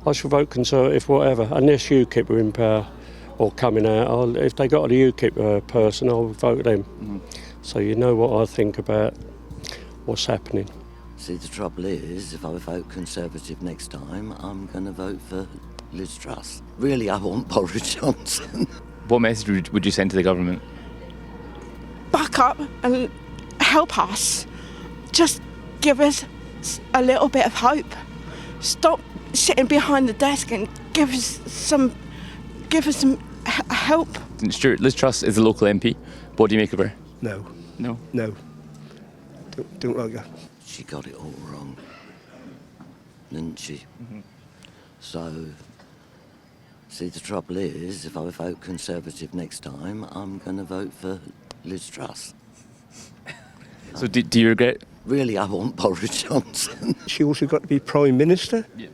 I should vote Conservative, whatever, unless UKIP are in power or coming out. If they got a UKIP person, I'll vote them. Mm-hmm. So you know what I think about what's happening. See, the trouble is, if I vote Conservative next time, I'm going to vote for Liz Truss. Really, I want Boris Johnson. What message would you send to the government? Back up and help us. Just give us a little bit of hope. Stop sitting behind the desk and give us some help. Stuart, Liz Truss is a local MP. What do you make of her? No. No? No. Don't like her. She got it all wrong, didn't she? Mm-hmm. So, see, the trouble is, if I vote Conservative next time, I'm going to vote for Liz Truss. So do you regret? Really, I want Boris Johnson. She also got to be Prime Minister, Yeah.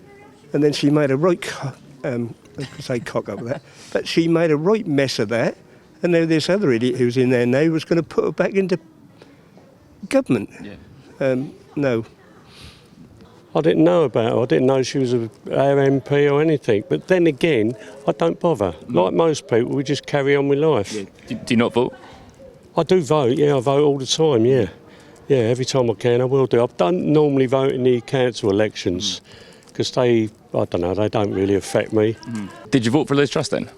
And then she made a right, I could say cock up with that, but she made a right mess of that, and now this other idiot who's in there now was going to put her back into government. Yeah. No. I didn't know about her. I didn't know she was our MP or anything. But then again, I don't bother. Like most people, we just carry on with life. Yeah. Do you not vote? I do vote, yeah. I vote all the time, yeah. Yeah, every time I can, I will do. I don't normally vote in the council elections because they don't really affect me. Did you vote for Liz Truss then?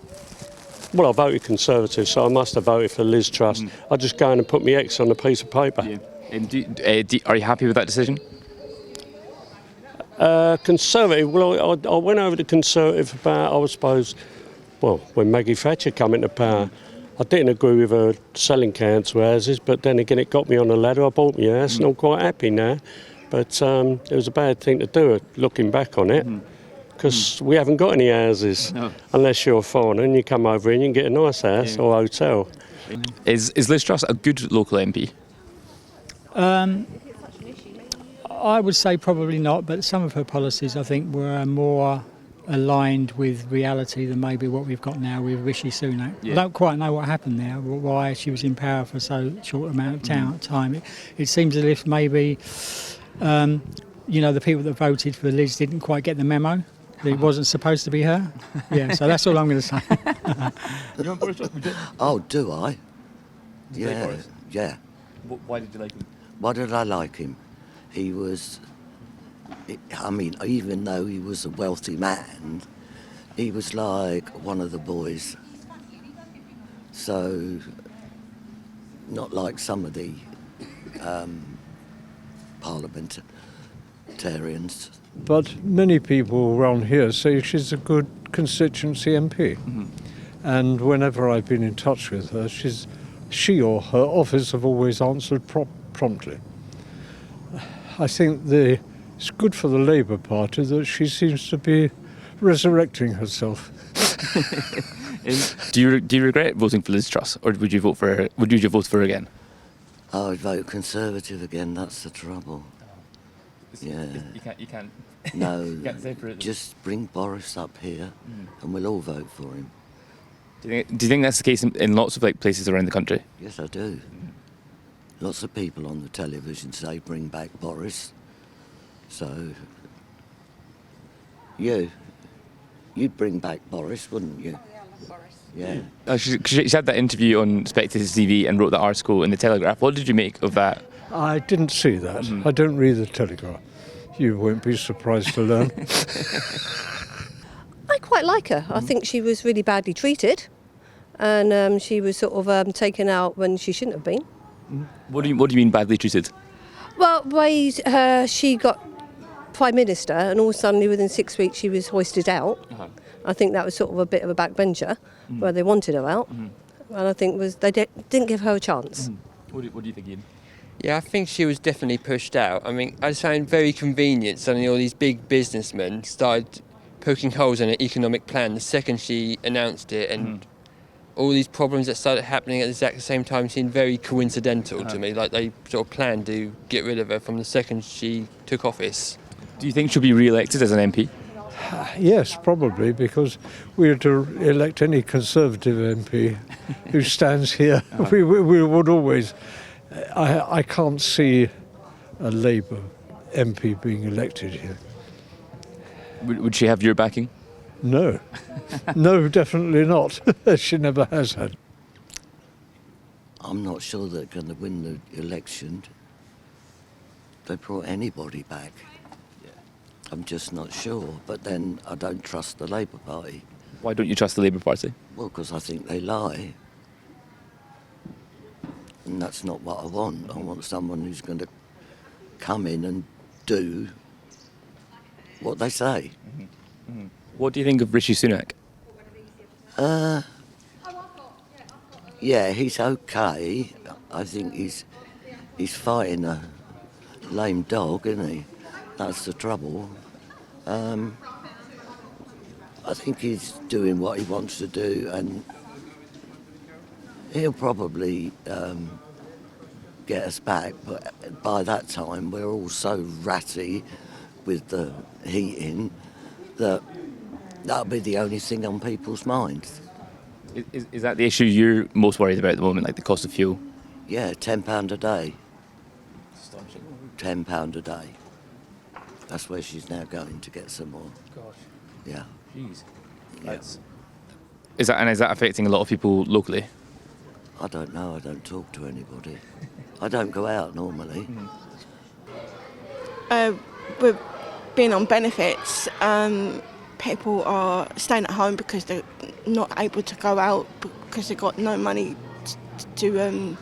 Well, I voted Conservative, so I must have voted for Liz Truss. I just go in and put my X on a piece of paper. Yeah. And are you happy with that decision? Conservative, well, I went over to Conservative about, I suppose, when Maggie Thatcher came into power. I didn't agree with her selling council houses, but then again it got me on the ladder. I bought my house and I'm quite happy now. But it was a bad thing to do, looking back on it, because we haven't got any houses, unless you're a foreigner and you come over and you can get a nice house or hotel. Is Liz Truss a good local MP? I would say probably not, but some of her policies I think were more aligned with reality than maybe what we've got now with Rishi Sunak. Yeah. I don't quite know what happened there, why she was in power for so short amount of time. It seems as if maybe, the people that voted for Liz didn't quite get the memo. It wasn't supposed to be her. Yeah, so that's all I'm going to say. Oh, do I? Yeah, yeah. Why did you like him? Why did I like him? He was, even though he was a wealthy man, he was like one of the boys. So, not like some of the parliamentarians. But many people around here say she's a good constituency MP. Mm-hmm. And whenever I've been in touch with her, she or her office have always answered promptly. I think it's good for the Labour Party that she seems to be resurrecting herself. Do you regret voting for Liz Truss, or would you vote for her? Would you vote for her again? I would vote Conservative again. That's the trouble. Yeah. You can't. No. You can't separate them. Just bring Boris up here, and we'll all vote for him. Do you think that's the case in lots of places around the country? Yes, I do. Lots of people on the television say bring back Boris. So, you'd bring back Boris, wouldn't you? Oh, yeah, I love Boris. Yeah. She had that interview on Spectator TV and wrote that article in the Telegraph. What did you make of that? I didn't see that. I don't read the Telegraph. You won't be surprised to learn. I quite like her. I think she was really badly treated, and she was sort of taken out when she shouldn't have been. What do you mean badly treated? Well, she got Prime Minister, and all suddenly within 6 weeks she was hoisted out. Uh-huh. I think that was sort of a bit of a backbencher, where they wanted her out, and I think they didn't give her a chance. What do you think, Ian? Yeah, I think she was definitely pushed out. I mean, I just found very convenient suddenly all these big businessmen started poking holes in her economic plan the second she announced it, and all these problems that started happening at the exact same time seemed very coincidental to me, like they sort of planned to get rid of her from the second she took office. Do you think she'll be re-elected as an MP? Yes, probably, because we are to elect any Conservative MP who stands here. We would always... I can't see a Labour MP being elected here. Would she have your backing? No. No, definitely not. She never has had. I'm not sure they're going to win the election. They brought anybody back. I'm just not sure. But then I don't trust the Labour Party. Why don't you trust the Labour Party? Well, because I think they lie. And that's not what I want. I want someone who's going to come in and do what they say. What do you think of Rishi Sunak? Yeah, he's okay. I think he's fighting a lame dog, isn't he? That's the trouble. I think he's doing what he wants to do, and he'll probably get us back, but by that time we're all so ratty with the heating that that'll be the only thing on people's minds. Is that the issue you're most worried about at the moment, like the cost of fuel? Yeah, £10 a day. £10 a day. That's where she's now going to get some more. Gosh. Yeah. Jeez. Yeah. Is that affecting a lot of people locally? I don't know. I don't talk to anybody. I don't go out normally. We're being on benefits. People are staying at home because they're not able to go out because they've got no money to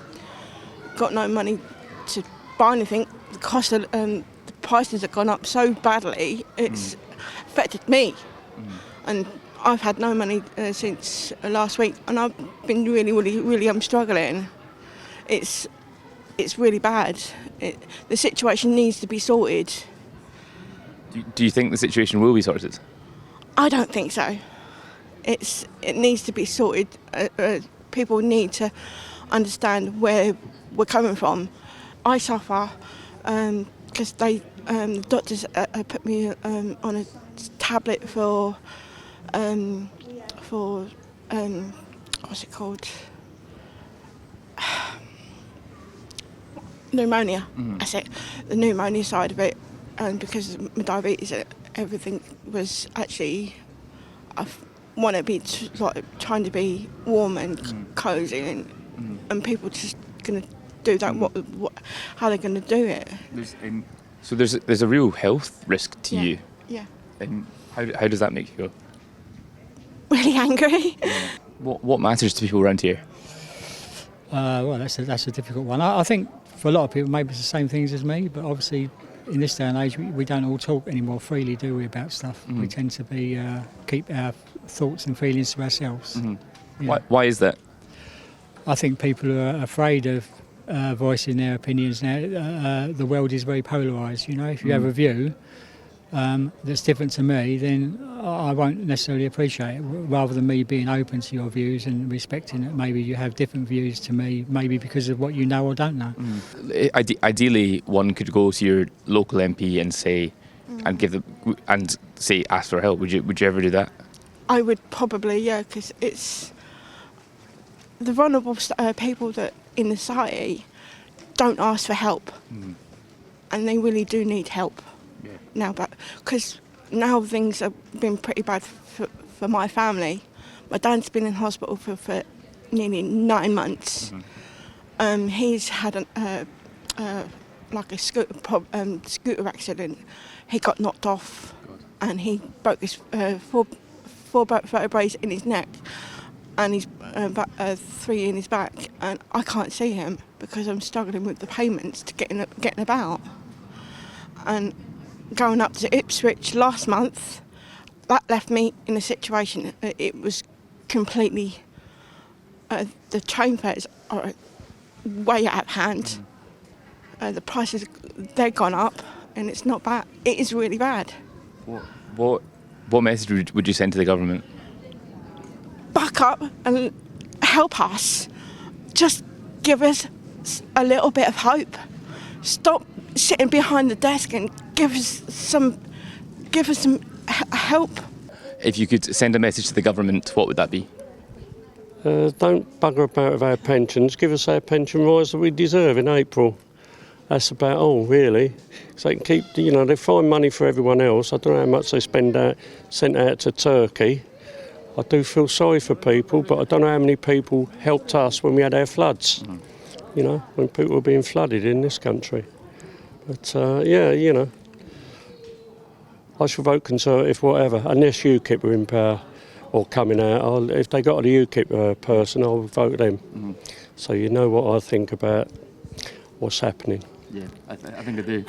buy anything. The cost of the prices have gone up so badly. It's affected me, and I've had no money since last week, and I've been really struggling. It's really bad. The situation needs to be sorted. Do you think the situation will be sorted? I don't think so. It needs to be sorted. People need to understand where we're coming from. I suffer because the doctors put me on a tablet for what's it called? Pneumonia. That's it. The pneumonia side of it, and because of my diabetes, everything was actually. I want to be trying to be warm and cosy, and people just going to do that. How they're going to do it? So there's a real health risk to you. Yeah. And how does that make you feel? Really angry. What matters to people around here? Well, that's a difficult one. I think for a lot of people, maybe it's the same things as me, but obviously in this day and age, we don't all talk anymore freely, do we, about stuff? We tend to be keep our thoughts and feelings to ourselves. Yeah. Why is that? I think people are afraid of voicing their opinions now. The world is very polarised, you know. If you have a view that's different to me, then I won't necessarily appreciate it, rather than me being open to your views and respecting that maybe you have different views to me, maybe because of what you know or don't know. Ideally, one could go to your local MP and say, ask for help. Would you ever do that? I would probably, yeah, because it's the vulnerable people that in the society don't ask for help, and they really do need help now. But because now things have been pretty bad for my family. My dad's been in hospital for nearly 9 months. He's had a scooter accident. He got knocked off, and he broke his four vertebrae in his neck, and he's 3 in his back, and I can't see him because I'm struggling with the payments to getting about. And going up to Ipswich last month, that left me in a situation. It was completely. The train fares are way out of hand. The prices, they've gone up, and it's not bad. It is really bad. What message would you send to the government? Back up and help us. Just give us a little bit of hope. Stop sitting behind the desk and give us some help. If you could send a message to the government, what would that be? Don't bugger about with our pensions. Give us our pension rise that we deserve in April. that's about all, really. So they can keep, they find money for everyone else. I don't know how much they sent out to Turkey. I do feel sorry for people, but I don't know how many people helped us when we had our floods. When people were being flooded in this country. But I should vote Conservative, whatever, unless UKIP were in power or coming out. If they got a UKIP person, I'll vote them. So you know what I think about what's happening. Yeah, I think I do.